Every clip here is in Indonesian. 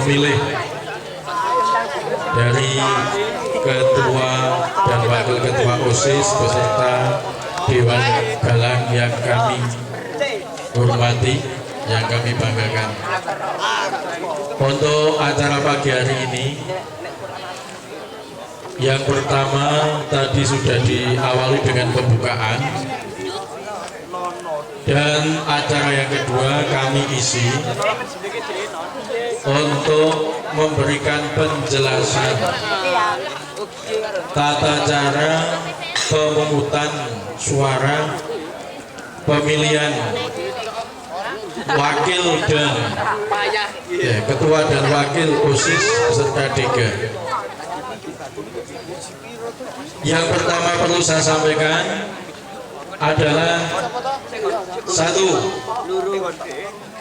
pemilih dari ketua dan wakil ketua OSIS beserta Dewan Galang yang kami hormati, yang kami banggakan. Untuk acara pagi hari ini, yang pertama tadi sudah diawali dengan pembukaan, dan acara yang kedua kami isi untuk memberikan penjelasan tata cara pemungutan suara pemilihan wakil dan ketua dan wakil OSIS beserta DEGA. Yang pertama perlu saya sampaikan adalah satu,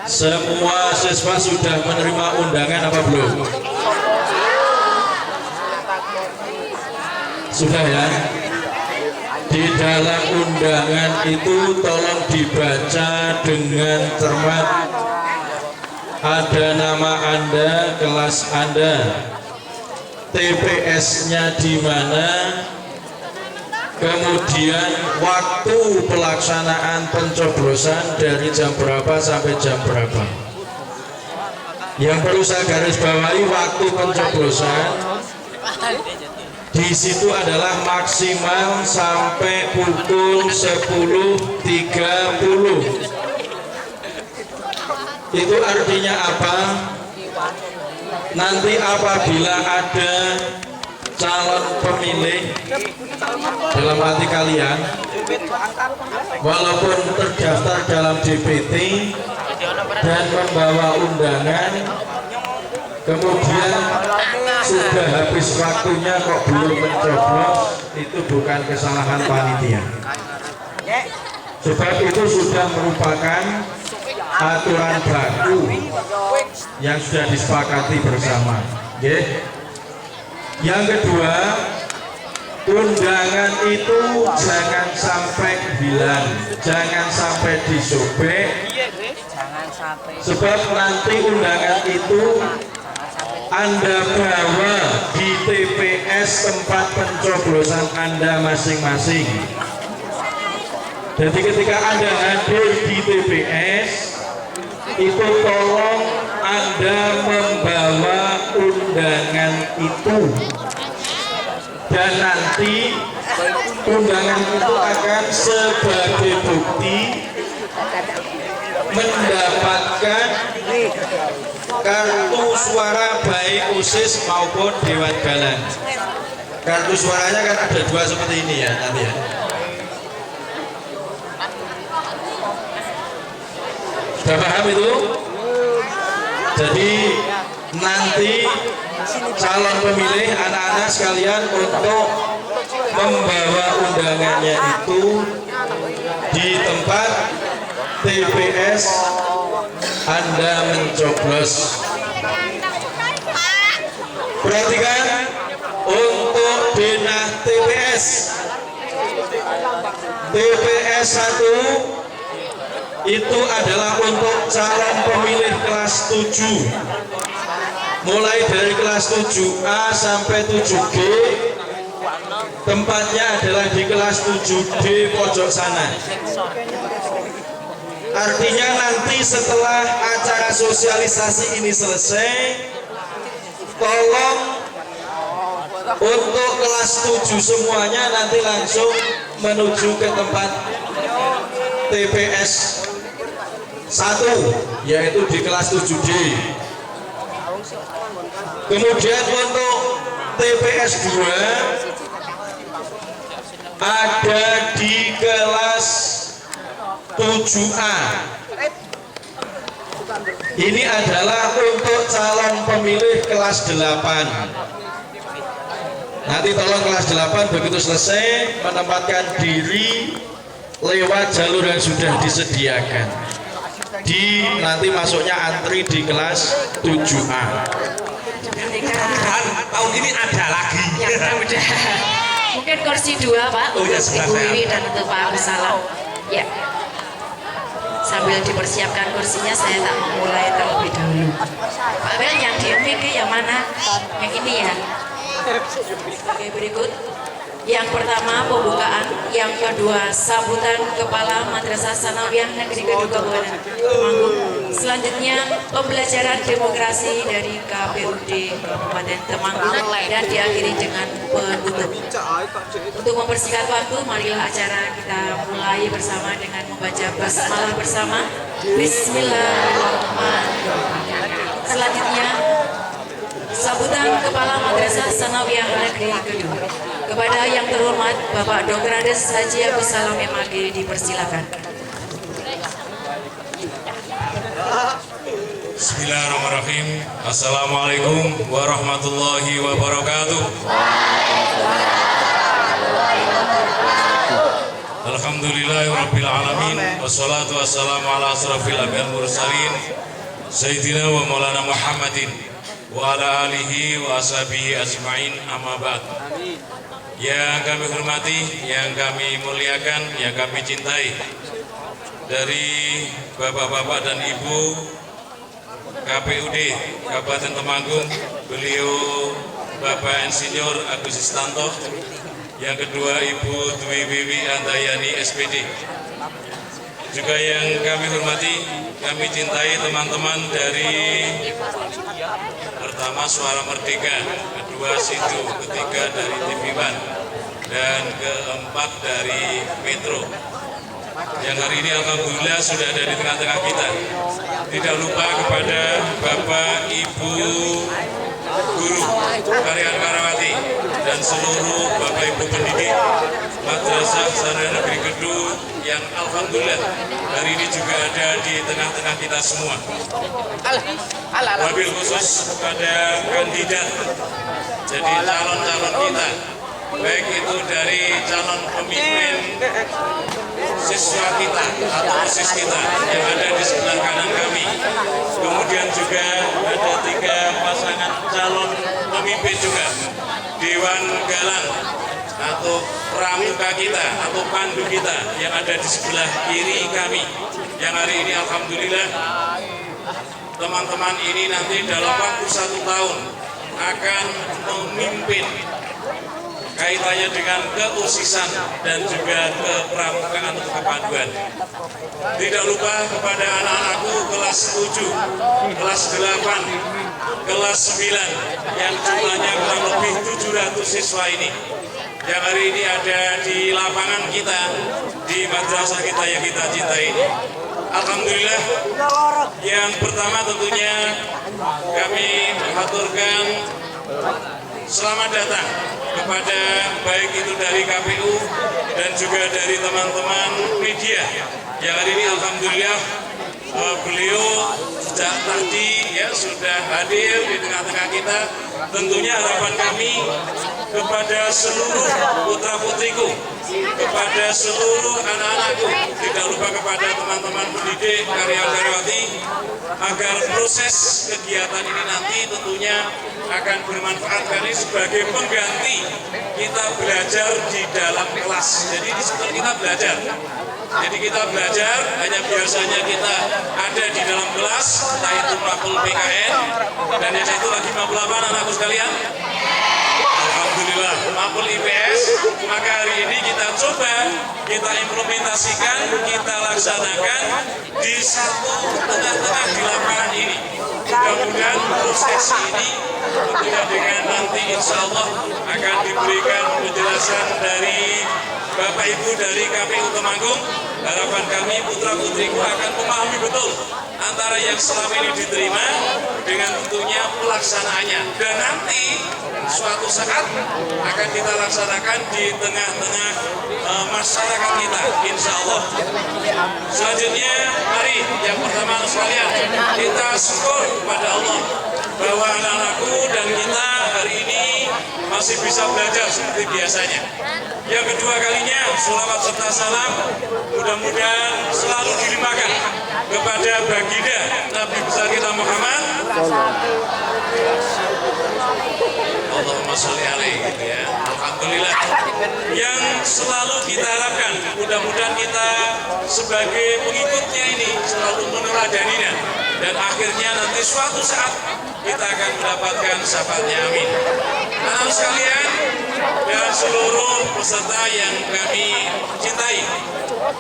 semua siswa sudah menerima undangan apa belum? Sudah ya. Di dalam undangan itu tolong dibaca dengan cermat. Ada nama Anda, kelas Anda, TPS-nya di mana, kemudian waktu pelaksanaan pencoblosan dari jam berapa sampai jam berapa. Yang perlu saya garis bawahi, waktu pencoblosan di situ adalah maksimal sampai pukul 10.30. Itu artinya apa? Nanti apabila ada calon pemilih dalam hati kalian, walaupun terdaftar dalam DPT dan membawa undangan, kemudian sudah habis waktunya kok belum mencoblos, itu bukan kesalahan panitia. Sebab itu sudah merupakan aturan baku yang sudah disepakati bersama. Yang kedua, undangan itu jangan sampai hilang, jangan sampai disobek, sebab nanti undangan itu Anda bawa di TPS tempat pencoblosan Anda masing-masing. Jadi ketika Anda hadir di TPS, itu tolong Anda membawa undangan itu, dan nanti undangan itu akan sebagai bukti mendapatkan kartu suara baik OSIS maupun Dewan Galang. Kartu suaranya kan ada dua seperti ini ya nanti ya. Sudah paham itu? Jadi nanti calon pemilih, anak-anak sekalian, untuk membawa undangannya itu di tempat TPS Anda mencoblos. Perhatikan, untuk denah TPS 1 itu adalah untuk calon pemilih kelas 7, mulai dari kelas 7A sampai 7G. Tempatnya adalah di kelas 7D pojok sana. Artinya nanti setelah acara sosialisasi ini selesai, tolong untuk kelas 7 semuanya nanti langsung menuju ke tempat TPS 1, yaitu di kelas 7D. Kemudian untuk TPS 2 ada di kelas 7A. Ini adalah untuk calon pemilih kelas 8. Nanti tolong kelas 8 begitu selesai menempatkan diri lewat jalur yang sudah disediakan. Nanti masuknya antri di kelas 7A. Tahun ini ada lagi. Mungkin kursi 2 Pak, oh, ya, Ibu Wiwi dan untuk Pak Salam. Ya. Sambil dipersiapkan kursinya, saya tak memulai terlebih dahulu. Pak Bel, yang di MVK yang mana? Yang ini ya? Oke, berikut. Yang pertama pembukaan, yang kedua sambutan Kepala Madrasah Sanawiyah Negeri Kedua Kabupaten Temanggung. Selanjutnya pembelajaran demokrasi dari KPUD Kabupaten Temanggung dan diakhiri dengan penutup. Untuk mempersingkat waktu, marilah acara kita mulai bersama dengan membaca basmalah bersama. Bismillahirrahmanirrahim. Selanjutnya sambutan Kepala Madrasah Sanawiyah Negeri Kedua. Kepada yang terhormat Bapak Dr. Andes Haji Agus Salam MAG dipersilakan. Bismillahirrahmanirrahim. Assalamualaikum warahmatullahi wabarakatuh. Alhamdulillahirabbil alamin wassalatu wassalamu ala asrofil anbiya'i wal mursalin sayyidina wa maulana Muhammadin wa ala alihi wa ashabihi ajmain, amma ba'd. Yang kami hormati, yang kami muliakan, yang kami cintai, dari bapak-bapak dan ibu KPUD Kabupaten Temanggung, beliau Bapak Insinyur Agus Istanto, yang kedua Ibu Dwi Wiwi Andayani SPD. Juga yang kami hormati, kami cintai teman-teman dari pertama Suara Merdeka, kedua Situ, ketiga dari TV One, dan keempat dari Metro. Yang hari ini alhamdulillah sudah ada di tengah-tengah kita. Tidak lupa kepada Bapak, Ibu, guru, karyawan-karyawati, dan seluruh Bapak Ibu pendidik Madrasah Sanawiyah Negeri Kedua yang alhamdulillah hari ini juga ada di tengah-tengah kita semua. Wabil khusus kepada kandidat jadi calon-calon kita, baik itu dari calon pemimpin siswa kita atau OSIS kita yang ada di sebelah kanan kami. Kemudian juga ada 3 pasangan calon pemimpin juga, Dewan Galang atau pramuka kita atau pandu kita yang ada di sebelah kiri kami, yang hari ini alhamdulillah teman-teman ini nanti dalam waktu 1 tahun akan memimpin kaitannya dengan keusisan dan juga kepramukaan atau kepanduan. Tidak lupa kepada anak-anakku kelas 7, kelas 8, kelas 9 yang jumlahnya kurang lebih 700 siswa ini yang hari ini ada di lapangan kita, di madrasah kita yang kita cintai ini. Alhamdulillah, yang pertama tentunya kami mengaturkan selamat datang kepada baik itu dari KPU dan juga dari teman-teman media yang hari ini alhamdulillah beliau sejak tadi ya sudah hadir di tengah-tengah kita. Tentunya harapan kami kepada seluruh putra-putriku, kepada seluruh anak-anakku, tidak lupa kepada teman-teman pendidik, karyawan-karyawati, agar proses kegiatan ini nanti tentunya akan bermanfaat karena sebagai pengganti kita belajar di dalam kelas. Jadi di situ kita belajar. Jadi kita belajar, hanya biasanya kita ada di dalam kelas, entah itu mapel PKN, dan yang itu lagi mapel apa anak-anakku sekalian? Alhamdulillah, mapel IPS. Maka hari ini kita coba, kita implementasikan, kita laksanakan di satu tengah-tengah di lapangan ini. Mudah-mudahan proses ini tentunya dengan nanti insya Allah akan diberikan penjelasan dari Bapak Ibu dari KPU Temanggung. Harapan kami putra-putriku akan memahami betul antara yang selama ini diterima dengan tentunya pelaksanaannya, dan nanti suatu saat akan kita laksanakan di tengah-tengah masyarakat kita insya Allah. Selanjutnya mari yang pertama sekalian kita syukur kepada Allah bahwa anak-anakku dan kita hari ini masih bisa belajar seperti biasanya. Yang kedua kalinya, sholawat serta salam mudah-mudahan selalu dilimpahkan kepada baginda Nabi besar kita Muhammad Allahumma sholli alaihi gitu ya. Alhamdulillah. Yang selalu kita harapkan, mudah-mudahan kita sebagai pengikutnya ini selalu meneladaninya dan akhirnya nanti suatu saat kita akan mendapatkan syafaatnya, amin. Anak sekalian dan seluruh peserta yang kami cintai,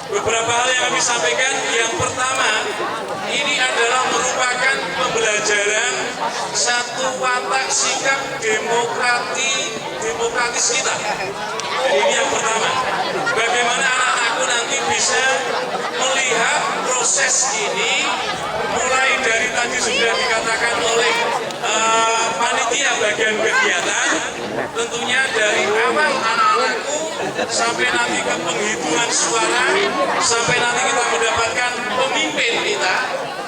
beberapa hal yang kami sampaikan. Yang pertama, ini adalah merupakan pembelajaran satu watak sikap demokratis kita. Jadi ini yang pertama, bagaimana anak-anakku nanti bisa melihat proses ini mulai dari tadi sudah dikatakan oleh panitia bagian kegiatan, tentunya dari awal anak-anakku sampai nanti ke penghitungan suara, sampai nanti kita mendapatkan pemimpin kita,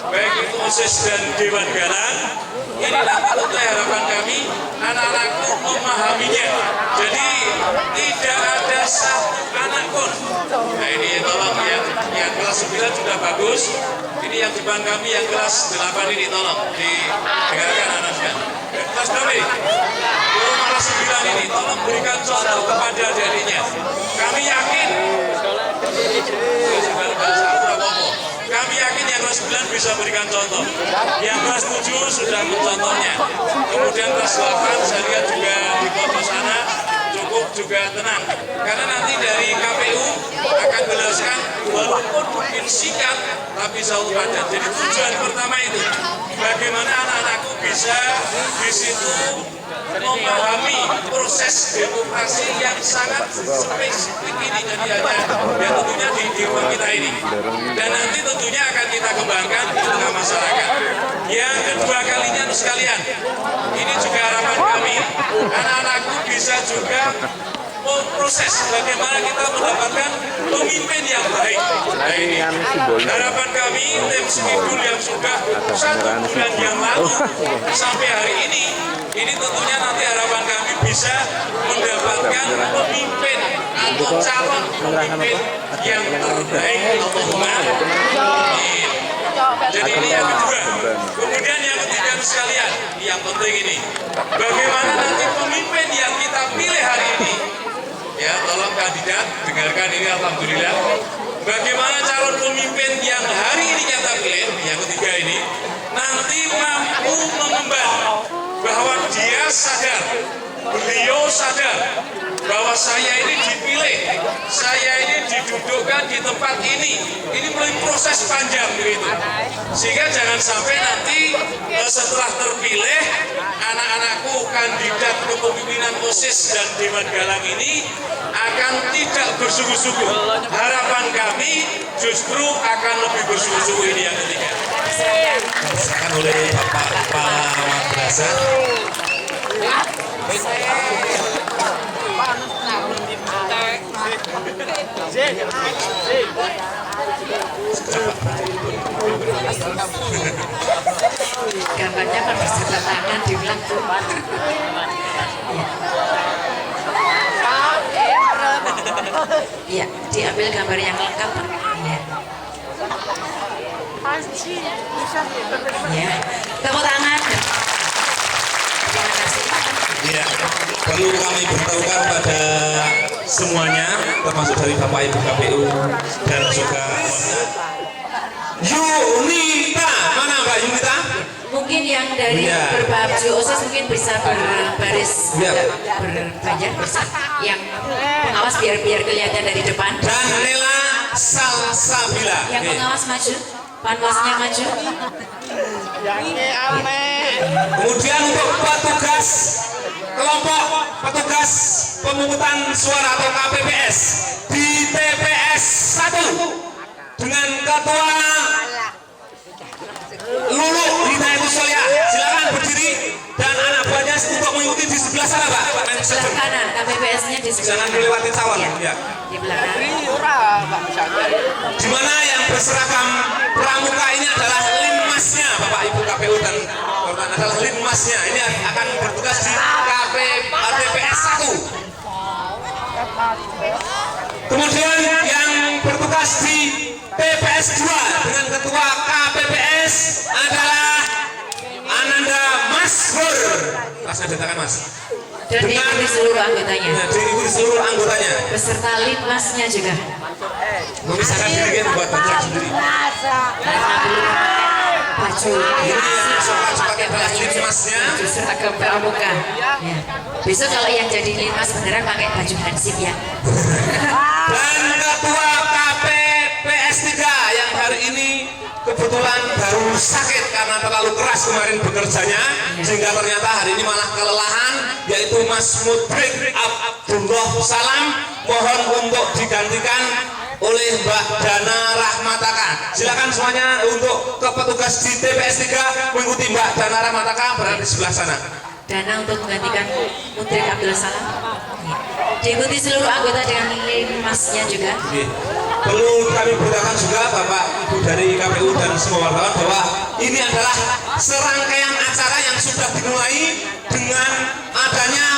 baik itu OSIS dan Dewan Galang. Ini nanti tentu harapan kami anak-anakku memahaminya. Jadi tidak ada satu anak pun. Nah ini tolong yang kelas 9 sudah bagus. Ini yang depan kami yang kelas 8 ini tolong didengarkan anak-anak. Kelas berapa ini? Kelas 9 ini tolong berikan contoh kepada adik-adiknya. Kami yakin kami yakin yang kelas 9 bisa berikan contoh. Yang kelas 7 sudah mencontohnya. Kemudian kelas 8 saya lihat juga di foto sana cukup juga tenang. Karena nanti dari KPU akan menjelaskan walaupun mungkin singkat tapi selalu padat. Jadi tujuan pertama itu bagaimana anak-anakku bisa di situ memahami proses demokrasi yang sangat spesifik ini. Jadi hanya ya tentunya di ruang kita ini. Dan nanti tentunya akan kita kembangkan di tengah masyarakat. Yang kedua kalinya sekalian, ini juga harapan kami, anak-anakku bisa juga proses bagaimana kita mendapatkan pemimpin yang baik. Nah ini harapan kami tim Semidul yang sudah 1 bulan yang lalu sampai hari ini tentunya nanti harapan kami bisa mendapatkan pemimpin atau calon pemimpin yang terbaik. Allahumma amin. Jadi ini yang kedua. Kemudian yang ketiga sekalian, yang penting ini, bagaimana nanti pemimpin yang kita pilih hari ini. Ya, tolong kandidat, dengarkan ini alhamdulillah. Bagaimana calon pemimpin yang hari ini kita pilih, yang ketiga ini, nanti mampu mengemban bahwa dia sadar, beliau sadar bahwa saya ini dipilih, saya ini didudukkan di tempat ini melalui proses panjang begitu. Sehingga jangan sampai nanti setelah terpilih anak-anakku kandidat kepemimpinan OSIS dan Dewan Galang ini akan tidak bersungguh-sungguh. Harapan kami justru akan lebih bersungguh-sungguh. Ini yang ketiga. Diserahkan oleh Bapak Kepala Madrasah. Gambarnya kan bersebelah tangan di belakang. Iya, diambil gambar yang lengkap. Iya. Ya, tepuk tangan. Terima kasih. Ya, perlu kami beritahukan pada semuanya, termasuk dari Bapak Ibu KPU dan juga Yunita. Mana Mbak Yunita? Mungkin yang dari berbaju OSIS mungkin bisa berbaris berbanyak bersih. Yang pengawas biar kelihatan dari depan. Dan Nela Salsabila. Yang pengawas maju, panwasnya maju. Kemudian untuk petugas kelompok petugas pemungutan suara atau KPPS di TPS 1 dengan Ketua Lulu Hidayat Solya, silakan berdiri dan anak buahnya untuk mengikuti di sebelah sana Pak. Sebelah kanan, KPPS-nya di sebelah Jangan melewati cawan. Ya. Di belakang. Di mana yang berseragam pramuka ini adalah linmasnya Bapak Ibu KPU dan korban adalah linmasnya. Ini akan bertugas di TPS 1. Kemudian yang bertugas di TPS 2 dengan Ketua KPPS adalah Ananda Masbur. Mas, ada tangan Mas. Dan diikuti seluruh anggotanya. diikuti seluruh anggotanya. Beserta linmasnya juga. Memisahkan diri membuat bergerak sendiri. Karena belum baju Ini yang sokat-sokat adalah linmasnya. baju seragam pramuka. Ya. Besok kalau yang jadi linmas beneran pakai baju hansip ya. Dan ketua KPPS 3 yang hari ini kebetulan baru sakit karena terlalu keras kemarin bekerjanya, sehingga ternyata hari ini malah kelelahan, yaitu Mas Mudrik Abdullah Salam. Mohon untuk digantikan oleh Mbak Dana Rahmataka. Silakan semuanya untuk ke petugas di TPS 3 mengikuti Mbak Dana Rahmataka berada di sebelah sana. Dana untuk menggantikan Mudrik Abdul Salam. Diikuti seluruh anggota dengan linmasnya juga. Perlu kami beritakan juga Bapak Ibu dari KPU dan semua wartawan bahwa ini adalah serangkaian acara yang sudah dimulai dengan adanya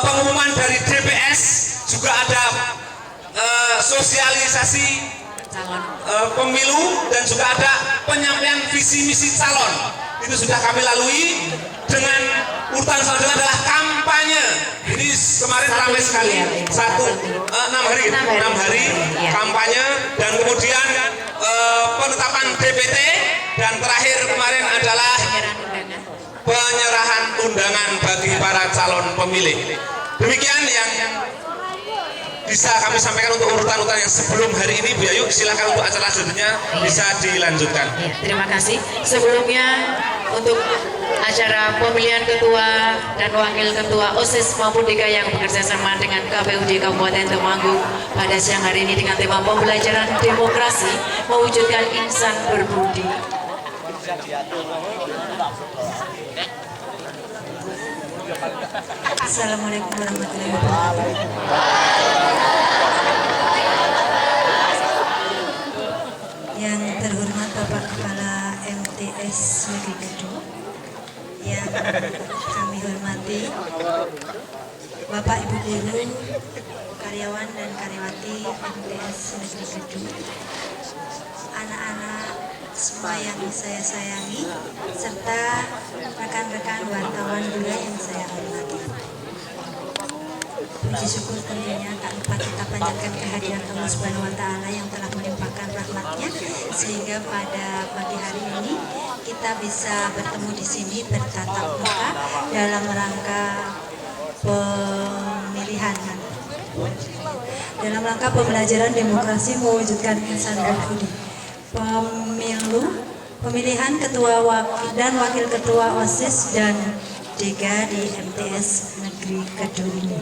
pengumuman dari DPS, juga ada sosialisasi Calon. pemilu, dan juga ada penyampaian visi misi calon. Itu sudah kami lalui. Dengan urutan selanjutnya adalah kampanye. Ini kemarin ramai sekali, 6 hari kampanye, dan kemudian penetapan DPT, dan terakhir kemarin adalah penyerahan undangan bagi para calon pemilih. Demikian yang bisa kami sampaikan untuk urutan-urutan yang sebelum hari ini. Bu Ayu, silakan untuk acara selanjutnya bisa dilanjutkan. Ya, terima kasih. Sebelumnya untuk acara pemilihan ketua dan wakil ketua OSIS maupun DK yang bekerja sama dengan KPUD Kabupaten Temanggung pada siang hari ini dengan tema pembelajaran demokrasi mewujudkan insan berbudi. Assalamualaikum warahmatullahi wabarakatuh. Yang terhormat Bapak Kepala MTS Negeri Kedung, yang kami hormati Bapak Ibu Guru, karyawan dan karyawati MTS Negeri Kedung, anak-anak semua yang saya sayangi, serta rekan-rekan wartawan juga yang saya hormati. Puji syukur tentunya tak lupa kita panjatkan kehadiran Allah Subhanahu wa Ta'ala yang telah melimpahkan rahmatnya, sehingga pada pagi hari ini kita bisa bertemu di sini bertatap muka dalam rangka pembelajaran demokrasi mewujudkan insan berbudi. Pemilihan ketua dan wakil ketua OSIS dan DK di MTS Negeri Kedung ini.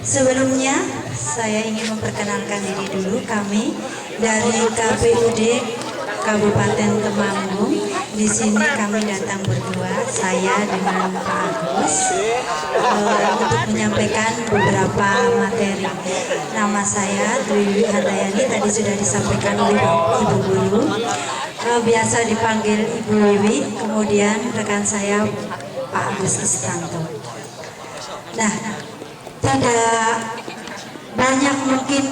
Sebelumnya saya ingin memperkenalkan diri dulu. Kami dari KPUD Kabupaten Temanggung. Di sini kami datang berdua, saya dengan Pak Agus, untuk menyampaikan beberapa materi. Nama saya Dwi Handayani, tadi sudah disampaikan oleh Ibu Guru. Biasa dipanggil Ibu Wiwi, kemudian rekan saya Pak Agus Istanto. Nah, tidak banyak mungkin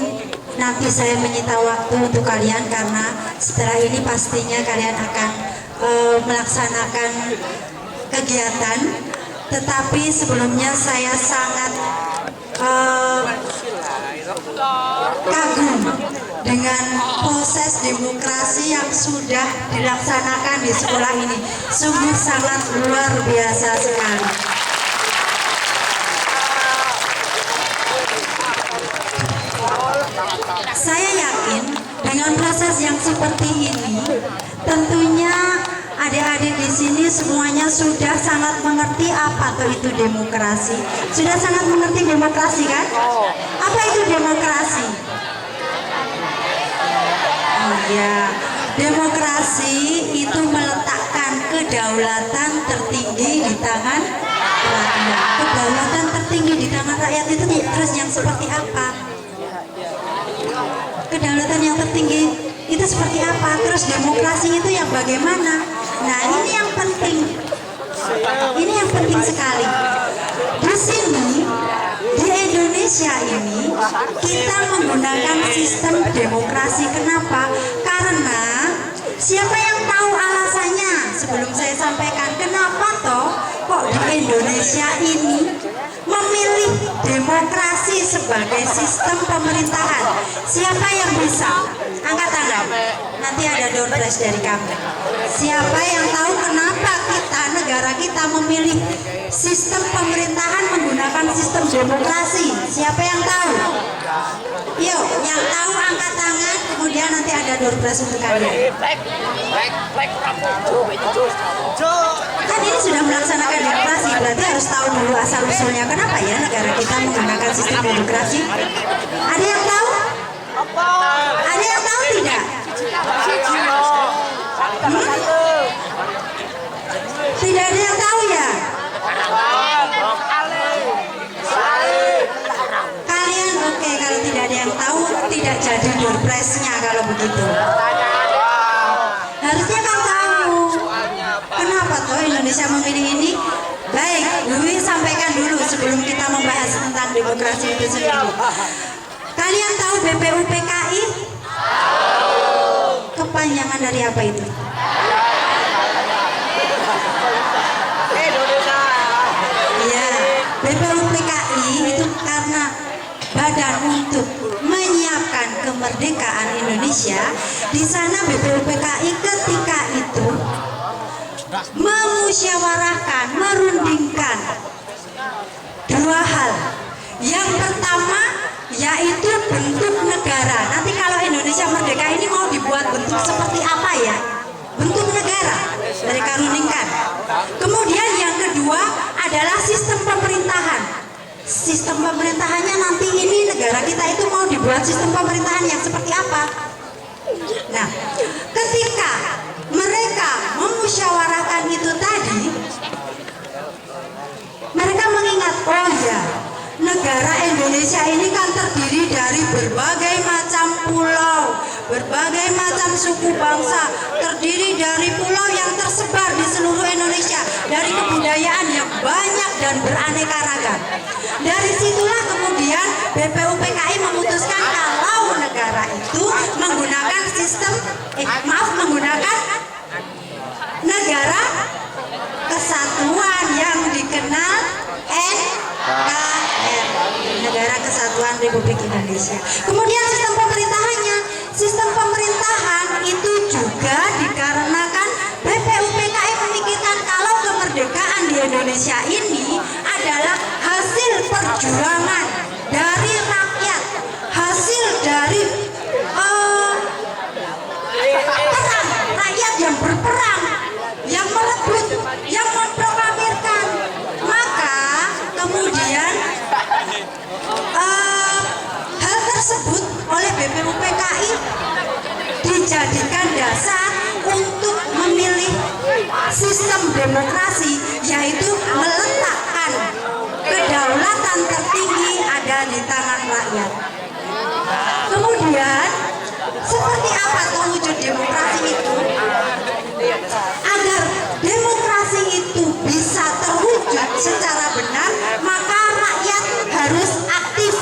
nanti saya menyita waktu untuk kalian, karena setelah ini pastinya kalian akan melaksanakan kegiatan. Tetapi sebelumnya saya sangat kagum dengan proses demokrasi yang sudah dilaksanakan di sekolah ini. Sungguh sangat luar biasa sekali. Saya yakin dengan proses yang seperti ini, tentunya adik-adik di sini semuanya sudah sangat mengerti apa itu demokrasi. Sudah sangat mengerti demokrasi, kan? Apa itu demokrasi? Oh ya, demokrasi itu meletakkan kedaulatan tertinggi di tangan rakyat. Kedaulatan tertinggi di tangan rakyat itu terus yang seperti apa? Kedaulatan yang tertinggi itu seperti apa? Terus demokrasi itu yang bagaimana? Nah, ini yang penting. Ini yang penting sekali. Di sini, di Indonesia ini, kita menggunakan sistem demokrasi. Kenapa? Karena siapa yang tahu alasannya? Sebelum saya sampaikan kenapa toh kok di Indonesia ini memilih demokrasi sebagai sistem pemerintahan? Siapa yang bisa? Angkat tangan. Nanti ada door prize dari kami. Siapa yang tahu kenapa negara kita memilih sistem pemerintahan menggunakan sistem demokrasi? Siapa yang tahu? Yuk, yang tahu angkat tangan. Kemudian nanti ada door prize untuk kalian. Kan ini sudah melaksanakan demokrasi, berarti harus tahu dulu asal usulnya. Kenapa ya negara kita menggunakan sistem demokrasi? Ada yang tahu? Ada yang tahu tidak? Tidak ada yang tahu ya? Kalian oke, kalau tidak ada yang tahu tidak jadi door prize-nya kalau begitu. Harusnya kan tahu. Kenapa tuh Indonesia memilih ini? Baik, Dewi sampaikan dulu sebelum kita membahas tentang demokrasi itu sendiri. Kalian tahu BPUPKI? Kepanjangan dari apa itu? Ya, BPUPKI itu karena Badan untuk menyiapkan kemerdekaan Indonesia. Di sana BPUPKI ketika itu memusyawarahkan, merundingkan dua hal. Yang pertama yaitu bentuk negara. Nanti kalau Indonesia merdeka ini mau dibuat bentuk seperti apa ya? Bentuk negara mereka rundingkan. Kemudian yang kedua adalah sistem pemerintahan. Sistem pemerintahannya nanti ini negara kita itu mau dibuat sistem pemerintahan yang seperti apa? Nah, ketika mereka memusyawarahkan itu tadi, mereka mengingat, oh ya, negara Indonesia ini kan terdiri dari berbagai macam pulau, berbagai macam suku bangsa, terdiri dari pulau yang tersebar di seluruh Indonesia, dari kebudayaan yang banyak dan beraneka ragam. Dari situlah kemudian BPUPKI memutuskan kalau negara itu menggunakan sistem, menggunakan negara kesatuan yang dikenal NKRI, Negara Kesatuan Republik Indonesia. Kemudian sistem pemerintahannya, sistem pemerintahan itu juga dikarenakan BPUPKI memikirkan kalau kemerdekaan di Indonesia ini adalah hasil perjuangan dari rakyat, hasil dari perang, rakyat yang berperang, yang merebut, yang memproklamirkan. Maka kemudian hal tersebut oleh BPUPKI dijadikan dasar untuk memilih sistem demokrasi, yaitu meletakkan kedaulatan tertinggi ada di tangan rakyat. Kemudian seperti apa tuh wujud demokrasi itu? Agar demokrasi itu bisa terwujud secara benar, maka rakyat harus aktif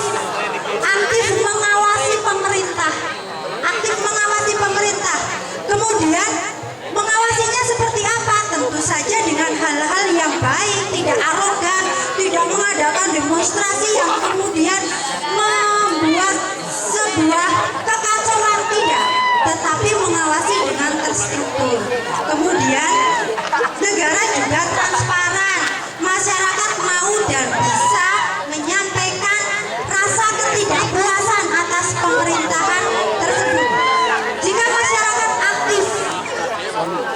mengawasi pemerintah, Kemudian mengawasinya seperti apa? Tentu saja dengan hal-hal yang baik, tidak arogan, tidak mengadakan demonstrasi yang kemudian membuat sebuah kekacauan, tidak, tetapi mengawasi dengan terstruktur. Kemudian negara juga transparan, masyarakat mau dan bisa menyampaikan rasa ketidakpuasan atas pemerintahan tersebut.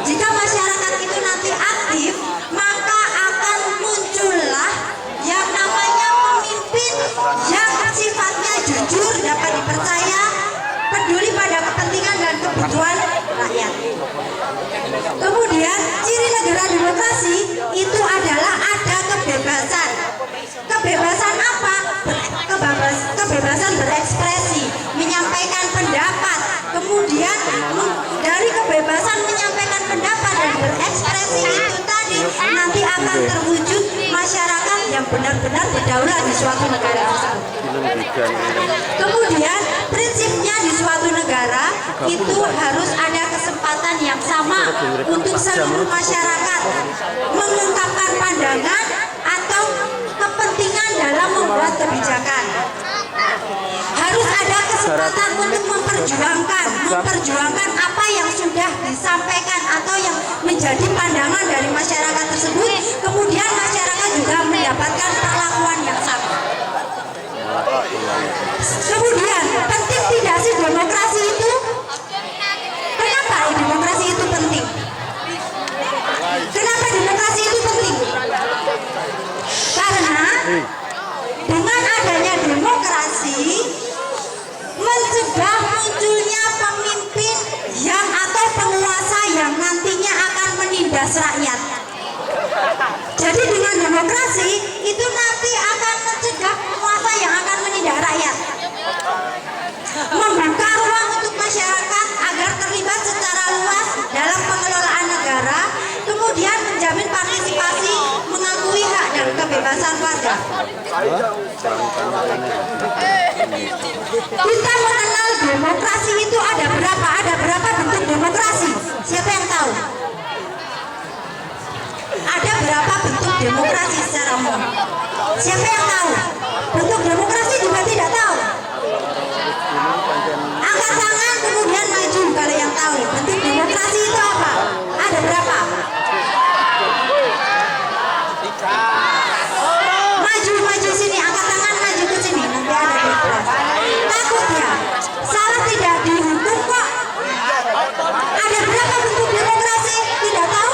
Jika masyarakat itu nanti aktif, maka akan muncullah yang namanya pemimpin yang sifatnya jujur, dapat dipercaya, peduli pada kepentingan dan kebutuhan rakyat. Kemudian ciri negara demokrasi itu adalah ada kebebasan. Kebebasan apa? Kebebasan berekspresi, menyampaikan pendapat. Kemudian dari kebebasan menyampaikan pendapat dan berekspresi itu tadi nanti akan terwujud masyarakat yang benar-benar berdaulat di suatu negara tersebut. Kemudian prinsipnya di suatu negara itu harus ada kesempatan yang sama untuk seluruh masyarakat mengungkapkan pandangan atau kepentingan dalam membuat kebijakan. Harus ada kesempatan untuk memperjuangkan apa yang sudah disampaikan atau yang menjadi pandangan dari masyarakat tersebut. Kemudian masyarakat juga mendapatkan perlakuan yang sama. Kemudian penting tidak sih demokrasi itu? Kenapa demokrasi itu penting? Kenapa demokrasi itu penting? Karena dengan adanya demokrasi mencegah munculnya pemimpin yang atau penguasa yang nantinya akan menindas rakyat. Jadi dengan demokrasi itu nanti akan mencegah penguasa yang akan menindas rakyat, membuka ruang untuk masyarakat agar terlibat secara luas dalam pengelolaan negara, kemudian menjamin partisipasi, mengakui hak dan kebebasan warga. Kita mengenal demokrasi itu ada berapa bentuk demokrasi? Siapa yang tahu? Ada berapa bentuk demokrasi secara umum? Siapa yang tahu? Bentuk demokrasi juga tidak tahu. Angkat tangan kemudian maju kalau yang tahu. Bentuk demokrasi itu apa? Ada berapa? Maju sini, angkat tangan maju ke sini. Nanti ada demokrasi. Takut ya? Salah tidak dihukum kok. Ada berapa bentuk demokrasi? Tidak tahu?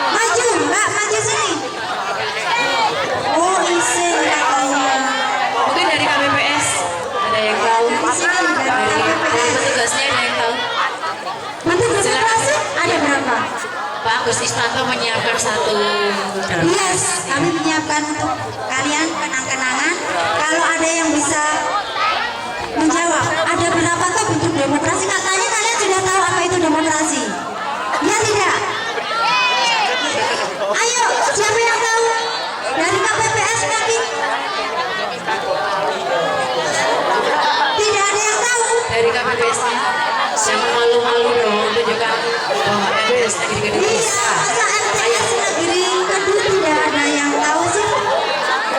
Maju, Mbak, maju sini. Oh, isin katanya. Mungkin dari KPPS ada yang tahu. Dari petugasnya ada yang tahu. Bentuk demokrasi ada berapa? Pak Agus Istanto menyiapkan satu Yes, kami menyiapkan untuk kalian kenang-kenangan. Kalau ada yang bisa menjawab, ada berapa tuh bentuk demokrasi? Katanya kalian sudah tahu apa itu demokrasi. Ya tidak? Ayo, siapa yang tahu? Dari KPPS mungkin? Tidak ada yang tahu. dari KPPS-nya. Yang malu-malu dong tunjukkan bahwa MTS Negeri Kediri Iya, bisa. masa MTS Negeri Kediri tidak ada yang tahu sih?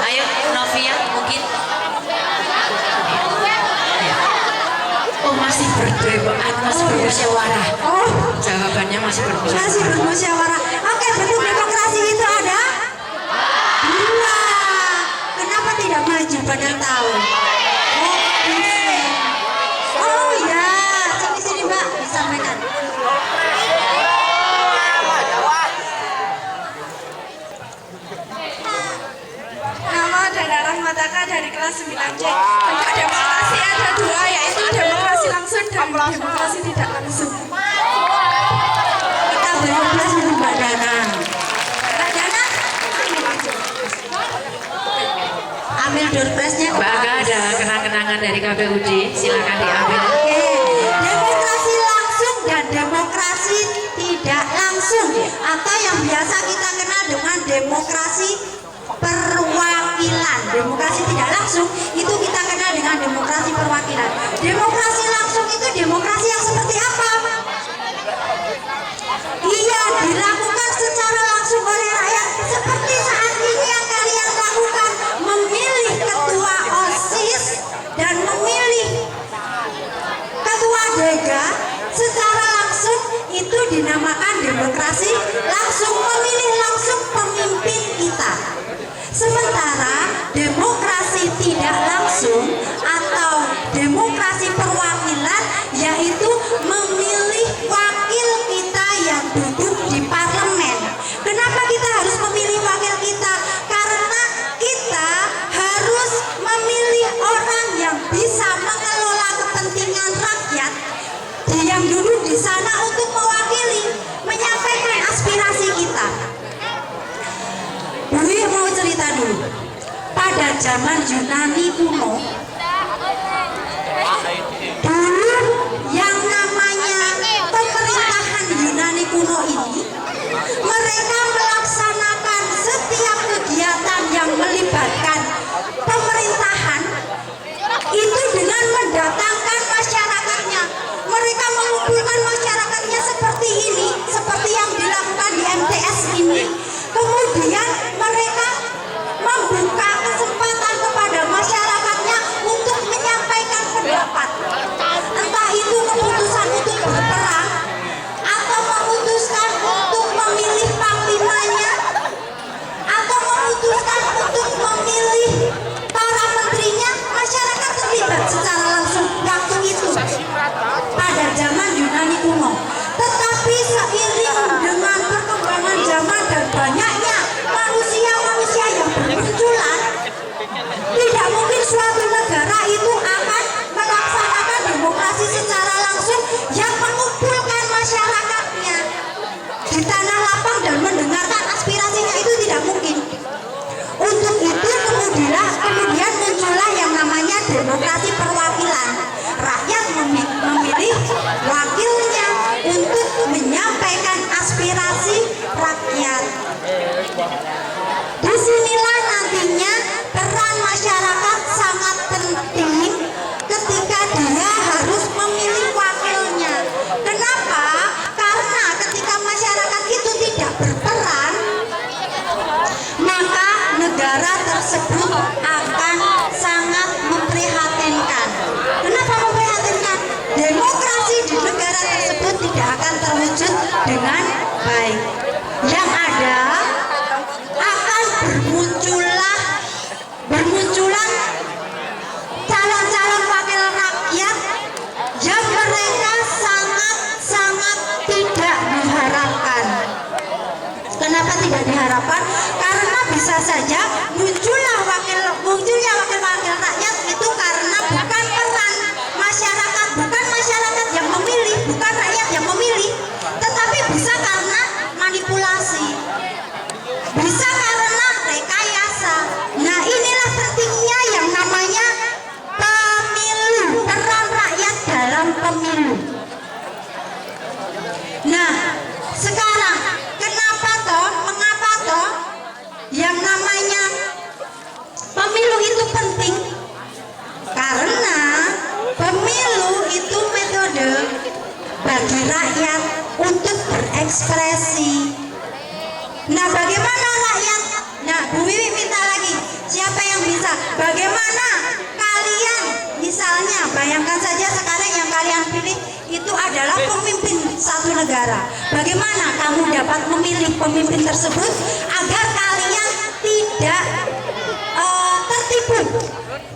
Ayo Novia mungkin. Oh masih berdebat, masih bermusyawarah. Oh, Jawabannya masih bermusyawarah. masih bermusyawarah. Oke, bentuk demokrasi itu ada dua. Kenapa tidak maju padahal tahu? Oh, bisa. Oh ya, sini Mbak, disampaikan. Nama Danaran Mataka dari kelas 9C. Bentuk demokrasi ada dua, yaitu demokrasi langsung dan demokrasi tidak langsung. Kita beri plus untuk Mbak Dana. Mbak Dana, ambil door prize-nya. Mbak Aga ada kenang-kenangan dari KPUD, silakan diambil. Oke, demokrasi langsung dan demokrasi tidak langsung atau yang biasa kita kenal dengan demokrasi perwakilan. Demokrasi tidak langsung itu kita kenal dengan demokrasi perwakilan. Demokrasi langsung itu demokrasi yang seperti apa? Iya, dilakukan secara langsung oleh rakyat seperti saat ini yang kalian lakukan, memilih ketua OSIS dan memilih ketua DEGA secara langsung, itu dinamakan demokrasi langsung, memilih langsung pemimpin kita. Sementara demokrasi tidak langsung atau demokrasi perwakilan yaitu memilih wakil kita yang duduk di parlemen. Kenapa kita harus memilih wakil kita? Karena kita harus memilih orang yang bisa mengelola kepentingan rakyat yang duduk di sana untuk mewakili, menyampaikan aspirasi kita. Bui mau cerita dulu. Pada zaman Yunani kuno, dulu yang namanya pemerintahan Yunani kuno ini, mereka melaksanakan setiap kegiatan tersebut akan sangat memprihatinkan. Kenapa memprihatinkan? Demokrasi di negara tersebut tidak akan terwujud dengan baik. Yang ada akan bermunculan calon-calon wakil rakyat yang mereka sangat tidak diharapkan. Kenapa tidak diharapkan? Karena bisa saja munculnya wakil-wakil rakyat itu karena bukan peran masyarakat, bukan masyarakat yang memilih, bukan rakyat yang memilih, tetapi bisa karena manipulasi, bisa karena rekayasa. Nah, inilah pentingnya yang namanya pemilu, peran rakyat dalam pemilu. Nah, sekarang mengapa toh yang namanya pemilu itu penting? Karena pemilu itu metode bagi rakyat untuk berekspresi. Nah, bagaimana rakyat? Nah, Bu Wiwi minta lagi, siapa yang bisa? Bagaimana kalian, misalnya bayangkan saja sekarang yang kalian pilih itu adalah pemimpin satu negara. Bagaimana kamu dapat memilih pemimpin tersebut agar kalian tidak tertipu?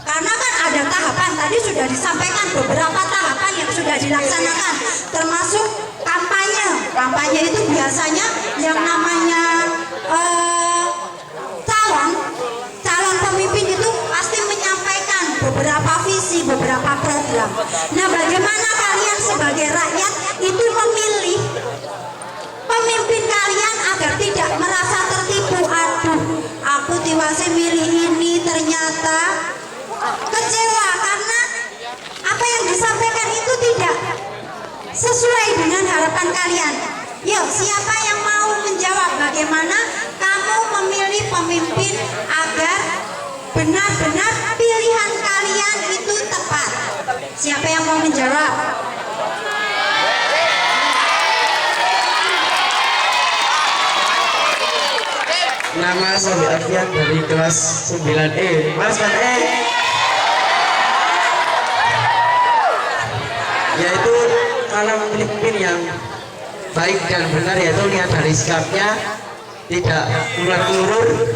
Karena kan ada tahapan, tadi sudah disampaikan beberapa tahapan yang sudah dilaksanakan, termasuk kampanye. Kampanye itu biasanya yang namanya calon pemimpin itu pasti menyampaikan beberapa visi, beberapa program. Nah, bagaimana kalian sebagai rakyat itu memilih pemimpin kalian agar tidak merasa tertipu? Aduh, aku tiwase milih ini, ternyata kecewa karena apa yang disampaikan itu tidak sesuai dengan harapan kalian. Yuk, siapa yang mau menjawab bagaimana kamu memilih pemimpin agar benar-benar pilihan kalian itu tepat? Siapa yang mau menjawab? Nama Sobi Alfian dari kelas 9E. Mas 9E. Yaitu kalau memilih pemimpin yang baik dan benar, yaitu lihat dari sikapnya, tidak ulur-ulur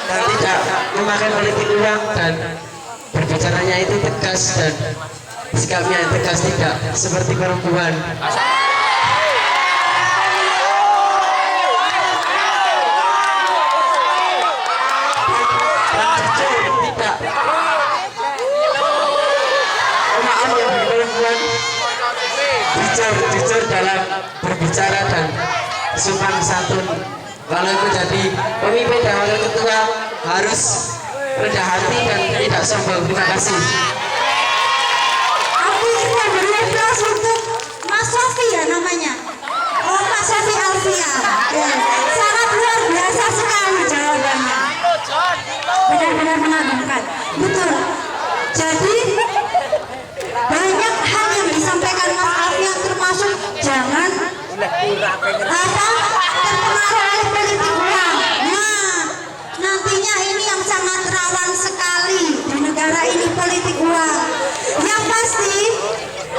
dan tidak memakai politik uang, dan berbicaranya itu tegas dan sikapnya tegas, tidak seperti perempuan. Jujur dalam berbicara dan sopan santun. Kalau menjadi pemimpin dan wakil ketua harus rendah hati dan tidak sombong. Terima kasih. Aku juga beri aplaus untuk Mas Sofi ya namanya. Oh, Mas Sofi Alfian. Ya, sangat luar biasa sekali jawabannya. Benar-benar mengagumkan. Betul. Jadi banyak hal yang disampaikan Mas Alfian, termasuk jangan terpengaruh oleh politik uang. Nah, nantinya ini yang sangat rawan sekali di negara ini, politik uang. Yang pasti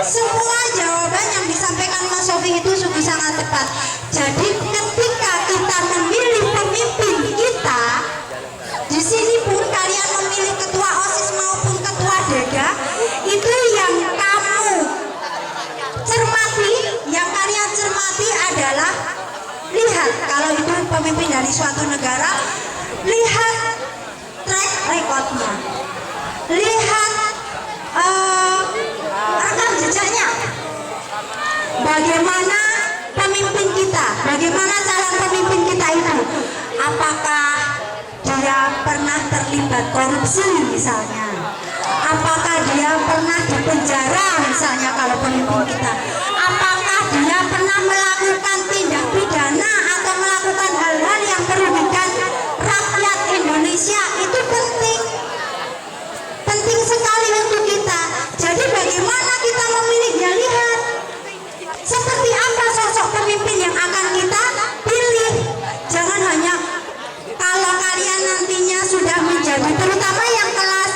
semua jawaban yang disampaikan Mas Sofi itu sungguh sangat tepat. Jadi ketika kita memilih pemimpin kita, di sini pun kalian memilih ketua OSIS maupun ketua DEGA, itu yang kamu cermati, yang kalian cermati adalah lihat kalau itu pemimpin dari suatu negara, lihat track recordnya, lihat rekam jejaknya, bagaimana pemimpin kita, bagaimana calon pemimpin kita itu, apakah dia pernah terlibat korupsi misalnya, apakah dia pernah dipenjara misalnya kalau pemimpin kita, apakah dia pernah melakukan tindak pidana atau melakukan hal-hal yang merugikan rakyat Indonesia. Itu penting sekali untuk kita. Jadi bagaimana kita memilihnya, lihat seperti apa sosok pemimpin yang akan kita pilih. Jangan hanya kalau nantinya sudah menjadi, terutama yang kelas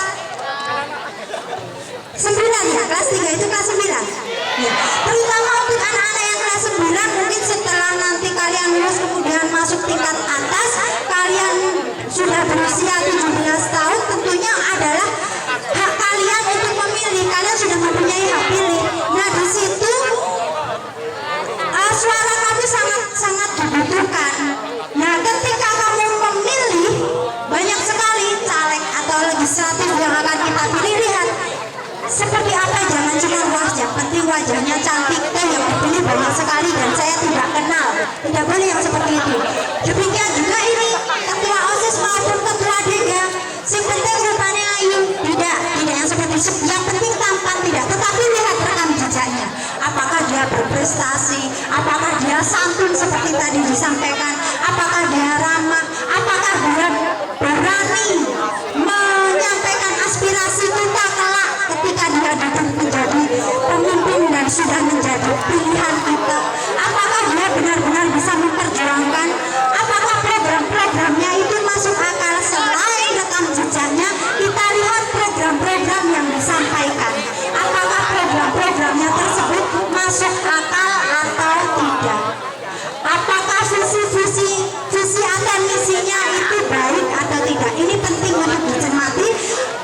9 ya, kelas 3 itu kelas 9 ya, terutama untuk anak-anak yang kelas 9, mungkin setelah nanti kalian lulus kemudian masuk tingkat atas, kalian sudah berusia 17 tahun, tentunya adalah hak kalian untuk memilih, kalian sudah mempunyai hak pilih. Nah di situ suara kami sangat dibutuhkan. Nah ketika kamu memilih, banyak sekali caleg atau legislatif yang akan kita pilih. Lihat seperti apa, jangan cuma wah yang penting wajahnya cantik, yang dipilih banyak sekali dan saya tidak kenal, tidak boleh yang seperti itu. Demikian juga ini ketua OSIS maupun ketua DEGA, yang penting rupanya ayu, tidak yang seperti itu. Yang penting tampan tidak, tetapi lihat rekam jejaknya, apakah dia berprestasi, apakah dia santun seperti tadi disampaikan, apakah dia ramah, apakah dia berani menyampaikan aspirasi kita kelak ketika dia datang menjadi pemimpin dan sudah menjadi pilihan kita, apakah dia benar-benar bisa memperjuangkan, apakah program-programnya itu masuk akal. Selain rekam jejaknya, kita lihat program-program yang disampaikan, apakah program-programnya tersebut masuk akal atau tidak, apakah visi atau misinya itu baik atau tidak. Ini penting untuk dicermati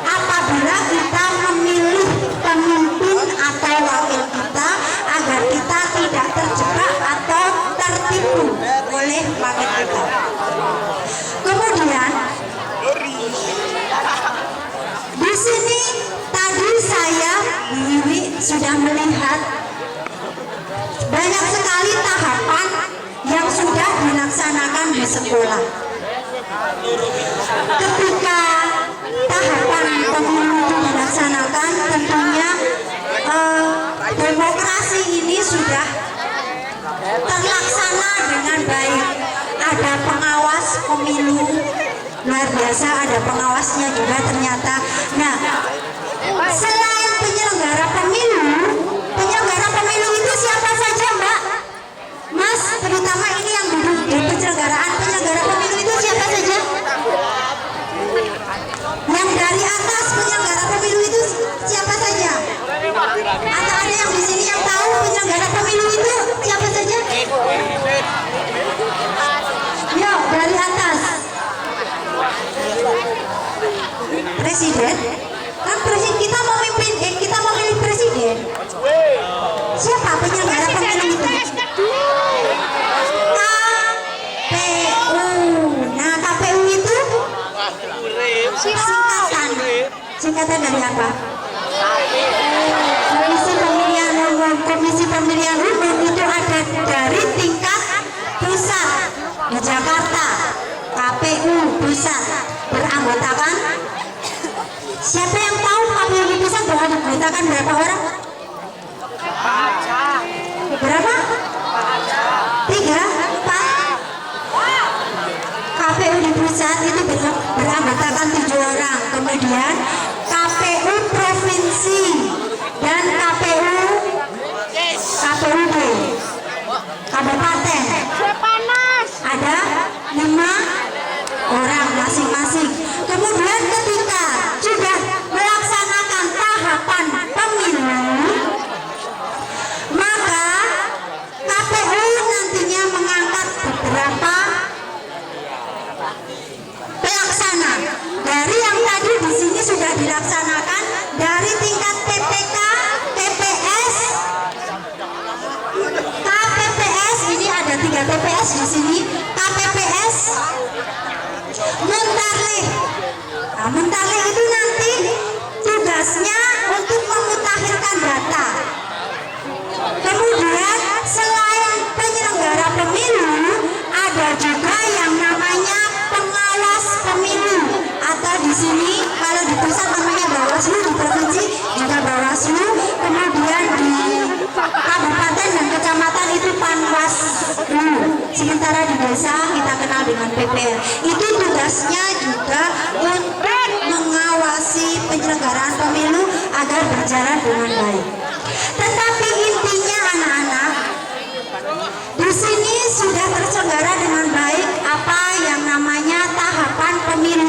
apabila kita memilih pemimpin atau wakil kita, agar kita tidak terjebak atau tertipu oleh wakil kita. Kemudian di sini tadi saya Wiwi sudah melihat banyak sekali tahapan yang sudah dilaksanakan di sekolah. Ketika tahapan pemilu itu dilaksanakan, tentunya demokrasi ini sudah terlaksana dengan baik. Ada pengawas pemilu, luar biasa, ada pengawasnya juga ternyata. Nah, selain penyelenggara pemilu itu siapa saja Mbak? Mas, terutama ini yang duduk di penyelenggara pemilu itu siapa saja? Yang dari atas penyelenggara pemilu itu siapa saja? Atau ada yang di sini yang tahu penyelenggara pemilu itu siapa saja? Yuk, dari atas. Presiden? Kan presiden kita mau milih presiden. Siapa penyelenggara pemilu itu? KPU. Nah, KPU itu singkatan dari apa? Komisi Pemilihan Umum itu ada dari tingkat pusat di Jakarta. KPU pusat beranggotakan, siapa yang tahu KPU pusat beranggotakan berapa orang? Berapa? 3, 4. KPU di pusat itu beranggotakan 7 orang. Kemudian KPU provinsi dan KPUD kabupaten ada 5 orang masing-masing. Kemudian ketika sudah melaksanakan tahapan pemilu, maka KPU nantinya mengangkat beberapa pelaksana. Dari yang tadi di sini sudah dilaksanakan dari tingkat PPK, TPS, KPPS, ini ada 3 TPS di sini, KPPS, Muntarlih. Nah, Muntarlih itu nanti tugasnya untuk memutakhirkan data. Kemudian selain penyelenggara pemilu, ada juga yang namanya pengawas pemilu, atau di sini kalau di pusat namanya Bawaslu, di provinsi juga Bawaslu, kemudian di kabupaten dan kecamatan itu Panwaslu, sementara di desa kita kenal dengan PPR. Itu tugasnya juga untuk mengawasi penyelenggaraan pemilu agar berjalan dengan baik. Tetapi intinya anak-anak, di sini sudah terselenggara dengan baik apa yang namanya tahapan pemilu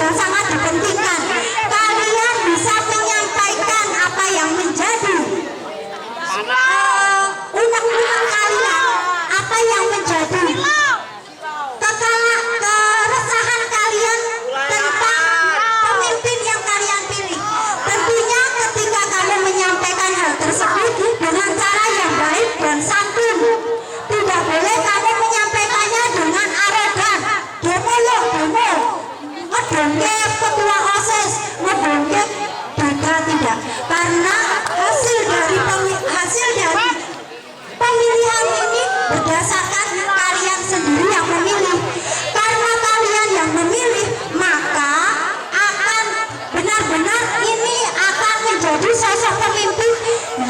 juga sangat dipentingkan. Kalian bisa menyampaikan apa yang menjadi unek-unek kalian, apa yang menjadi keresahan kalian tentang pemimpin yang kalian pilih. Tentunya ketika kamu menyampaikan hal tersebut dengan cara yang baik dan santun, tidak boleh kamu menyampaikannya dengan arogan, ngedongke ketua OSIS, ngedongke juga tidak, karena hasil dari pemilihan ini berdasarkan kalian sendiri yang memilih. Karena kalian yang memilih, maka akan benar-benar ini akan menjadi sosok pemimpin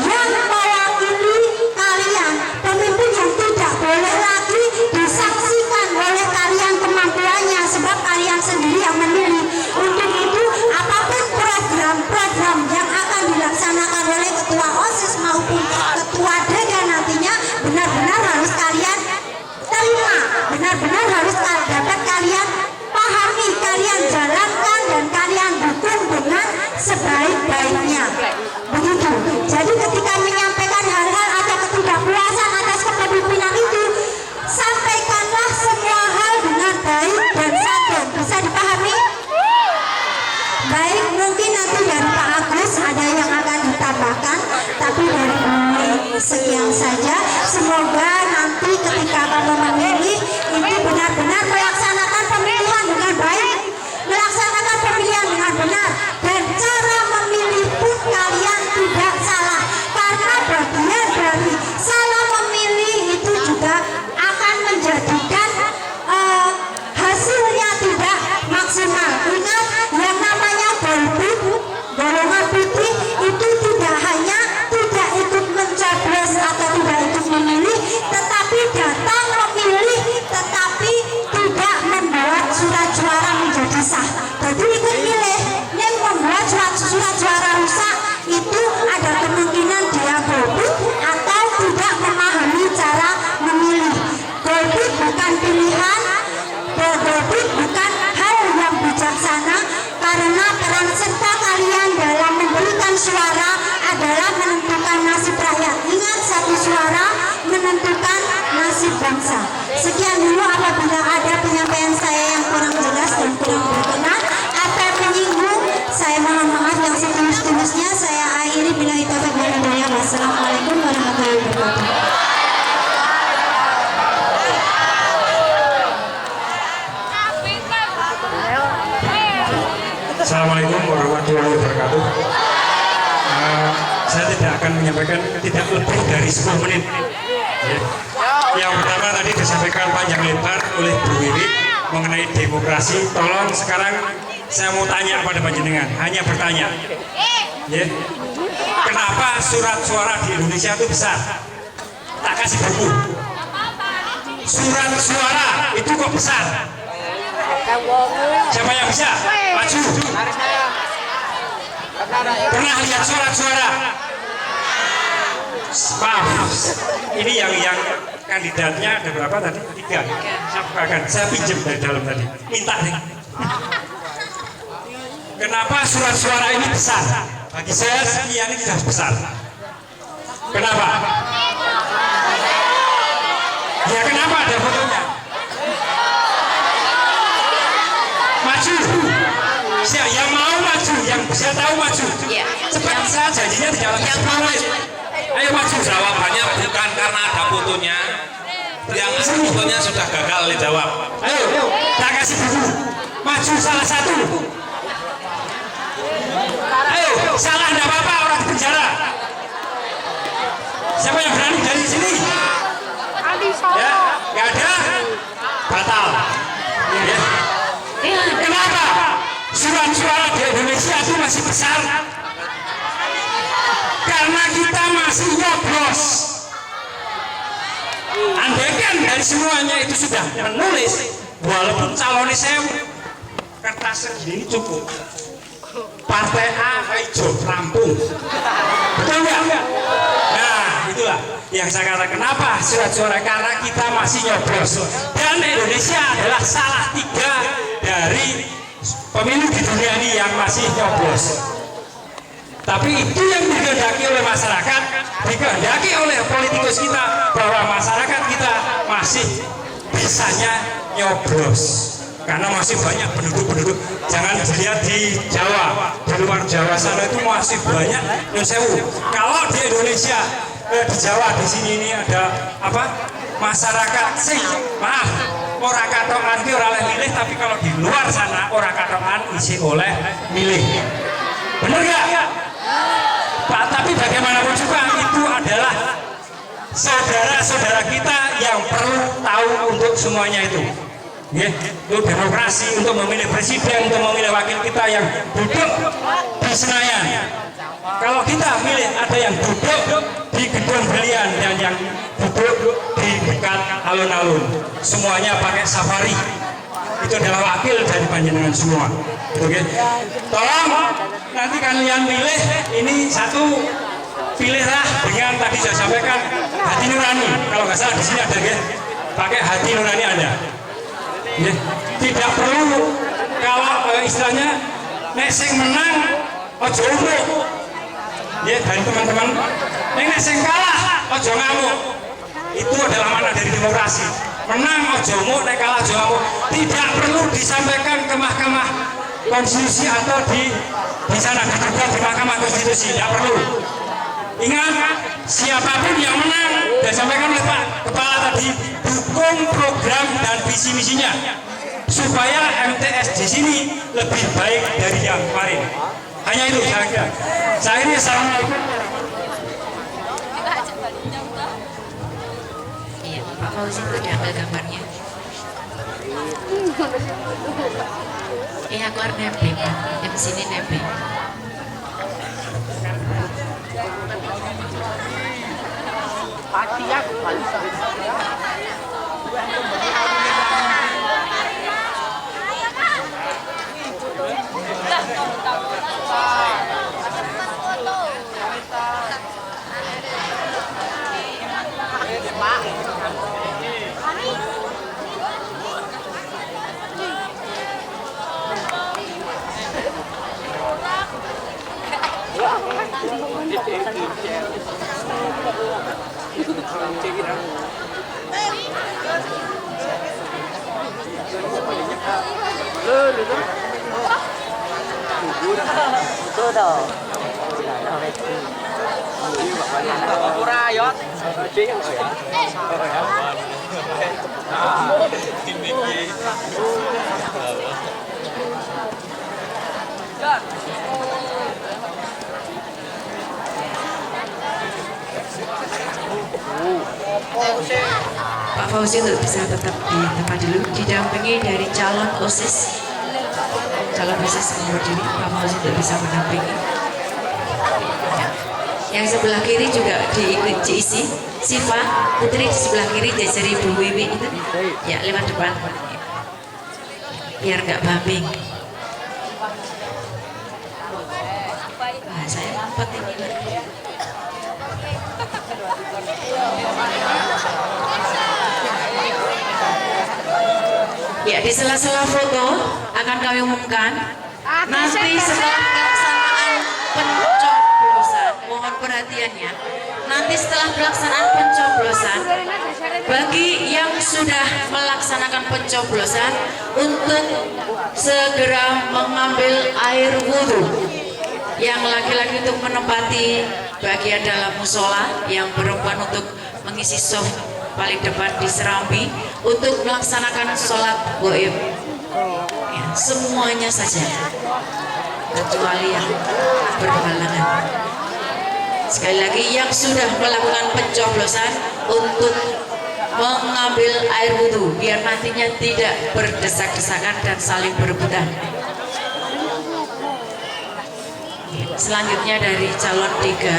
yang mewakili kalian, pemimpin yang tidak boleh lagi disaksikan oleh kalian kemampuannya, sebab kalian sendiri yang memilih. Untuk itu, apapun program-program yang akan dilaksanakan oleh ketua OSIS maupun ketua DEGA nantinya, benar-benar harus kalian terima, benar-benar harus dapat kalian pahami, kalian jalankan, dan kalian dukung dengan sebaik-baiknya. Begitu. Jadi ketika menyampaikan hal-hal atau ketidakpuasan atas kepemimpinan itu, sampaikanlah semua hal dengan baik dan santun. Bisa dipahami? Baik, mungkin nanti dari Pak Agus ada yang akan ditambahkan, tapi dari sekian saja. Semoga nanti ketika kamu memilih itu benar-benar melaksanakan pemilihan dengan baik, melaksanakan pemilihan dengan benar, dan cara memilih pun kalian tidak salah, karena bagian dari salah memilih itu juga akan menjadikan hasilnya tidak maksimal. Ingat, yang namanya golongan putih itu tidak hanya tidak ikut mencoblos atau tidak ikut memilih, tetapi datang memilih, tetapi tidak membuat surat suara menjadi sah. Jadi ikut milih, yang membuat surat suara rusak itu ada kemungkinan dia golput atau tidak memahami cara memilih. Golput bukan pilihan, golput bukan hal yang bijaksana, karena peran serta kalian dalam memberikan suara adalah menentukan nasib rakyat. Ingat, satu suara menentukan nasib bangsa. Sekian dulu, apabila ada penyampaian saya yang kurang jelas dan kurang berkenan atau menyinggung, saya mohon maaf yang setulus-tulusnya. Saya akhiri bila itu hidayah. Wassalamualaikum warahmatullahi wabarakatuh. Assalamualaikum warahmatullahi wabarakatuh. Saya tidak akan menyampaikan tidak lebih dari 10 menit. Yang pertama tadi disampaikan panjang lebar oleh Bu Wiwi mengenai demokrasi. Tolong sekarang saya mau tanya pada panjenengan, hanya bertanya. Kenapa surat suara di Indonesia itu besar? Tak kasih buku. Surat suara itu kok besar? Siapa yang bisa? Maju. Pernah lihat surat-suara? Maaf, ini yang kandidatnya ada berapa tadi? 3. Saya pinjam dari dalam tadi. Minta nih. Kenapa surat suara ini besar? Bagi saya sekian ini sudah besar. Kenapa? Ya kenapa ada fotonya? Maju. Yang mau maju, yang bisa tahu maju. Cepat saya janjinya di dalam semangat. Ayo maju. Jawabannya bukan karena ada fotonya. Yang fotonya sudah gagal dijawab. Ayo, tak kasih buku. Maju salah satu. Ayo, salah enggak apa-apa, orang di penjara. Siapa yang berani dari sini? Ya, nggak ada. Batal. Ya. Kenapa? Surat suara di Indonesia itu masih besar. Karena kita masih nyoblos. Andaikan dari semuanya itu sudah menulis, walaupun calonnya sewu, kertas segini cukup. Partai A hijau rampung. Betul nggak? Nah, itulah yang saya katakan. Kenapa surat suara? Karena kita masih nyoblos. Dan Indonesia adalah salah 3 dari pemilu di dunia ini yang masih nyoblos. Tapi itu yang dikehendaki oleh masyarakat, dikehendaki oleh politikus kita, bahwa masyarakat kita masih bisanya nyoblos. Karena masih banyak penduduk-penduduk. Jangan dilihat di Jawa, di luar Jawa sana itu masih banyak. Kalau di Indonesia, di Jawa di sini ini ada apa? Masyarakat sih, maaf, orang katokan itu orang milih, tapi kalau di luar sana orang katokan isi oleh milih. Benar nggak? Pak, tapi bagaimanapun juga itu adalah saudara-saudara kita yang perlu tahu untuk semuanya itu. Ya, untuk demokrasi, untuk memilih presiden, untuk memilih wakil kita yang duduk di Senayan. Kalau kita milih ada yang duduk di Gedung Belian dan yang duduk di dekat alun-alun, semuanya pakai safari. Itu adalah wakil dari panjenengan semua. Oke. Tolong nanti kalian pilih ini satu, pilihlah dengan tadi saya sampaikan hati nurani. Kalau nggak salah di sini ada ya, pakai hati nurani Anda. Ya. Tidak perlu kalau istilahnya nek sing menang ojo umuk. Ya, dari teman-teman, nek sing kalah ojo ngamuk. Itu adalah makna dari demokrasi. Menang ojo umuk, nek kalah ojo ngamuk. Tidak perlu disampaikan ke Mahkamah Konstitusi atau di sana diduga di Mahkamah Konstitusi. Tidak perlu. Ingat, siapapun yang menang, dan sampaikan oleh Pak Kepala tadi, dukung program dan visi misinya supaya MTS di sini lebih baik dari yang kemarin. Hanya itu saya kira. Saya ini assalamualaikum. Iya, Pak Fauzi itu diambil gambarnya. Aku harus nebeng, yang sini nebeng. Pak Fauzi untuk bisa tetap di tempat dulu, didampingi dari calon OSIS. Calon OSIS menurut diri, Pak Fauzi untuk bisa mendampingi. Yang sebelah kiri juga diisi Siva Putri, di sebelah kiri jajari Bu Wiwi itu ya, lewat depan biar nggak bumping. Nah, saya lompat ini. Ya, di sela-sela foto akan kami umumkan nanti setelah pelaksanaan pencoblosan, mohon perhatiannya, nanti setelah pelaksanaan pencoblosan, bagi yang sudah melaksanakan pencoblosan untuk segera mengambil air wudhu, yang laki-laki untuk menempati bagian dalam musola, yang perempuan untuk mengisi soft paling depan di serambi untuk melaksanakan sholat goib. Ya, semuanya saja, kecuali yang berhalangan. Sekali lagi, yang sudah melakukan pencoblosan untuk mengambil air wudhu, biar nantinya tidak berdesak-desakan dan saling berebutan. Selanjutnya dari calon 3.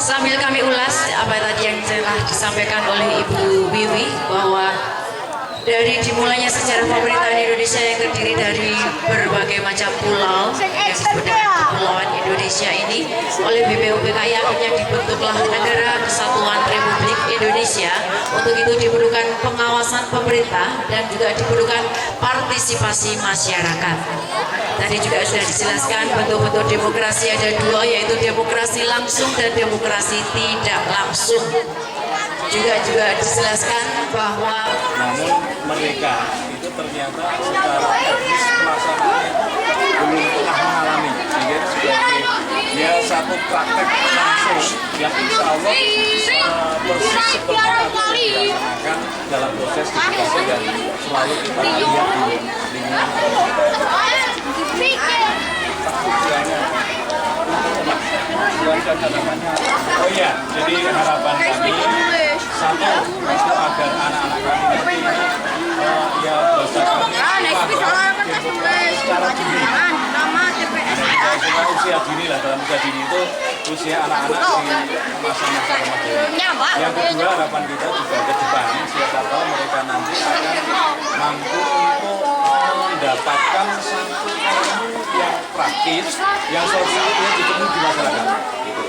Sambil kami ulas apa tadi yang telah disampaikan oleh Ibu Wiwi, bahwa dari dimulainya sejarah pemerintahan Indonesia yang terdiri dari berbagai macam pulau yang disebut dengan Kepulauan Indonesia ini, oleh BPUPKI akhirnya dibentuklah Negara Kesatuan Republik Indonesia. Untuk itu diperlukan pengawasan pemerintah pemerintah dan juga diperlukan partisipasi masyarakat. Tadi juga sudah dijelaskan bentuk-bentuk demokrasi ada dua, yaitu demokrasi langsung dan demokrasi tidak langsung. Juga dijelaskan bahwa namun mereka itu ternyata secara teknis pelaksanaannya belum pernah mengalami, sehingga sebagai ya satu praktek langsung yang insya Allah persis seperti apa yang dilaksanakan dalam proses edukasi dan selalu kita lihat di lingkungan. Oh iya, jadi harapan kami satu agar anak-anak kami nanti ya secara dini. Usia dini lah, dalam usia dini itu usia anak-anak di masa-masa remaja. Yang kedua harapan kita juga ke depan, siapa tahu mereka nanti akan mampu untuk mendapatkan satu ilmu yang praktis yang sosialnya ditemui di masyarakat. Gitu.